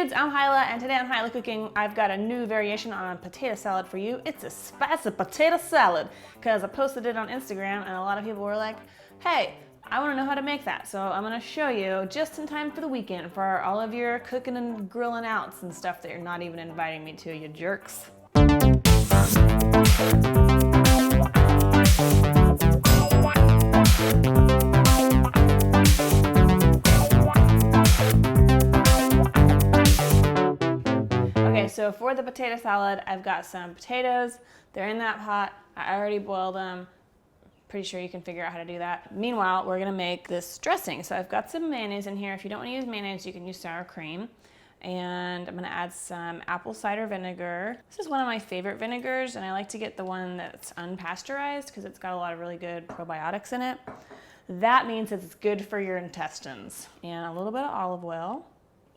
kids, I'm Hilah, and today on Hilah Cooking, I've got a new variation on a potato salad for you. It's a spicy potato salad, because I posted it on Instagram, and a lot of people were like, hey, I want to know how to make that. So I'm going to show you just in time for the weekend for all of your cooking and grilling outs and stuff that you're not even inviting me to, you jerks. So for the potato salad, I've got some potatoes. They're in that pot. I already boiled them. Pretty sure you can figure out how to do that. Meanwhile, we're gonna make this dressing. So I've got some mayonnaise in here. If you don't wanna use mayonnaise, you can use sour cream. And I'm gonna add some apple cider vinegar. This is one of my favorite vinegars, and I like to get the one that's unpasteurized because it's got a lot of really good probiotics in it. That means it's good for your intestines. And a little bit of olive oil.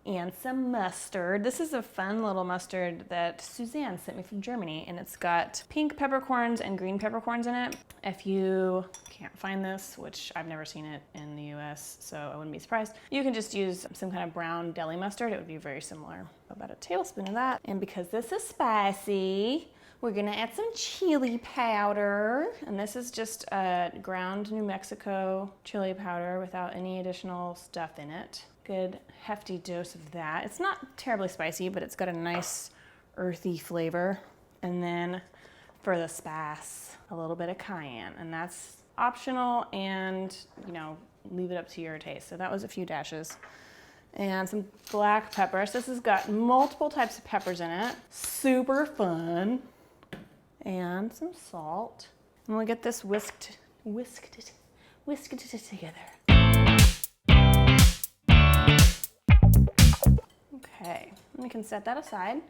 And some mustard. This is a fun little mustard that Suzanne sent me from Germany, and it's got pink peppercorns and green peppercorns in it. If you can't find this, which I've never seen it in the US, so I wouldn't be surprised, you can just use some kind of brown deli mustard. It would be very similar. About a tablespoon of that. And because this is spicy, we're gonna add some chili powder. And this is just a ground New Mexico chili powder without any additional stuff in it. Good hefty dose of that. It's not terribly spicy, but it's got a nice earthy flavor. And then for the spice, a little bit of cayenne, and that's optional, and you know, leave it up to your taste. So that was a few dashes. And some black pepper. So this has got multiple types of peppers in it. Super fun. And some salt. And we'll get this whisked it together. Okay, we can set that aside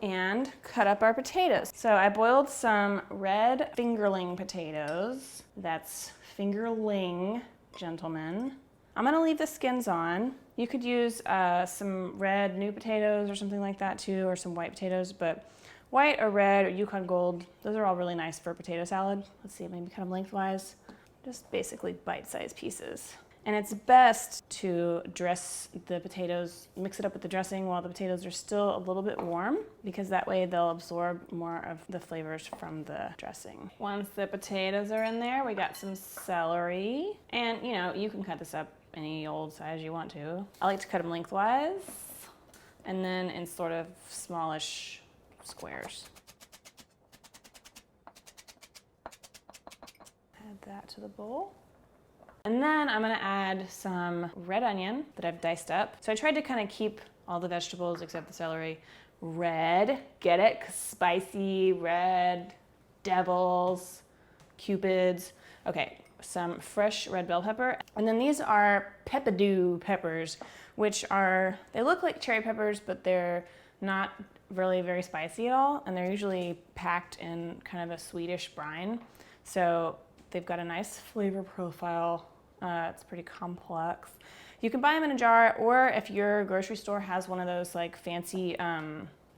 and cut up our potatoes. So I boiled some red fingerling potatoes. That's fingerling, gentlemen. I'm gonna leave the skins on. You could use some red new potatoes or something like that too, or some white potatoes, but white or red or Yukon Gold, those are all really nice for potato salad. Let's see, maybe kind of lengthwise, just basically bite-sized pieces. And it's best to dress the potatoes, mix it up with the dressing while the potatoes are still a little bit warm, because that way they'll absorb more of the flavors from the dressing. Once the potatoes are in there, we got some celery. And you know, you can cut this up any old size you want to. I like to cut them lengthwise and then in sort of smallish squares. Add that to the bowl. And then I'm gonna add some red onion that I've diced up. So I tried to kind of keep all the vegetables except the celery red. Get it? 'Cause spicy, red, devils, cupids. Okay, some fresh red bell pepper. And then these are peppadew peppers, which are, they look like cherry peppers, but they're not really very spicy at all. And they're usually packed in kind of a sweetish brine. So they've got a nice flavor profile. It's pretty complex. You can buy them in a jar, or if your grocery store has one of those like fancy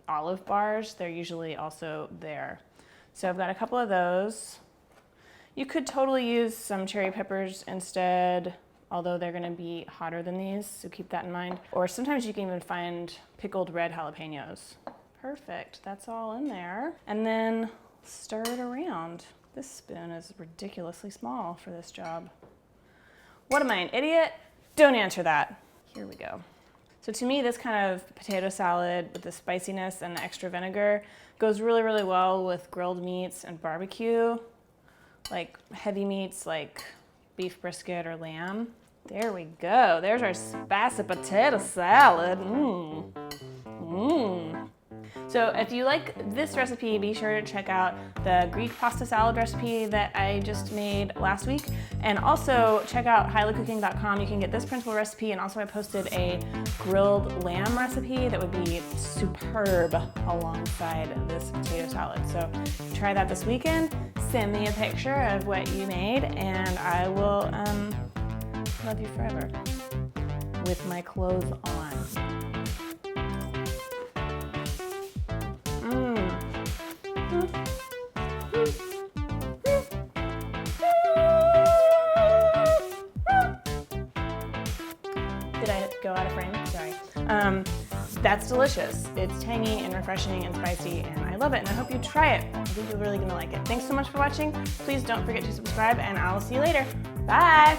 olive bars, they're usually also there. So I've got a couple of those. You could totally use some cherry peppers instead, although they're gonna be hotter than these, so keep that in mind. Or sometimes you can even find pickled red jalapenos. Perfect, that's all in there. And then stir it around. This spoon is ridiculously small for this job. What am I, an idiot? Don't answer that. Here we go. So to me, this kind of potato salad with the spiciness and the extra vinegar goes really, really well with grilled meats and barbecue, like heavy meats like beef brisket or lamb. There we go. There's our spicy potato salad. Mmm. Mmm. So if you like this recipe, be sure to check out the Greek pasta salad recipe that I just made last week. And also check out HilahCooking.com. You can get this principal recipe, and also I posted a grilled lamb recipe that would be superb alongside this potato salad. So try that this weekend. Send me a picture of what you made, and I will love you forever with my clothes on. Did I go out of frame? Sorry. that's delicious. It's tangy and refreshing and spicy, and I love it, and I hope you try it. I think you're really gonna like it. Thanks so much for watching. Please don't forget to subscribe, and I'll see you later. Bye.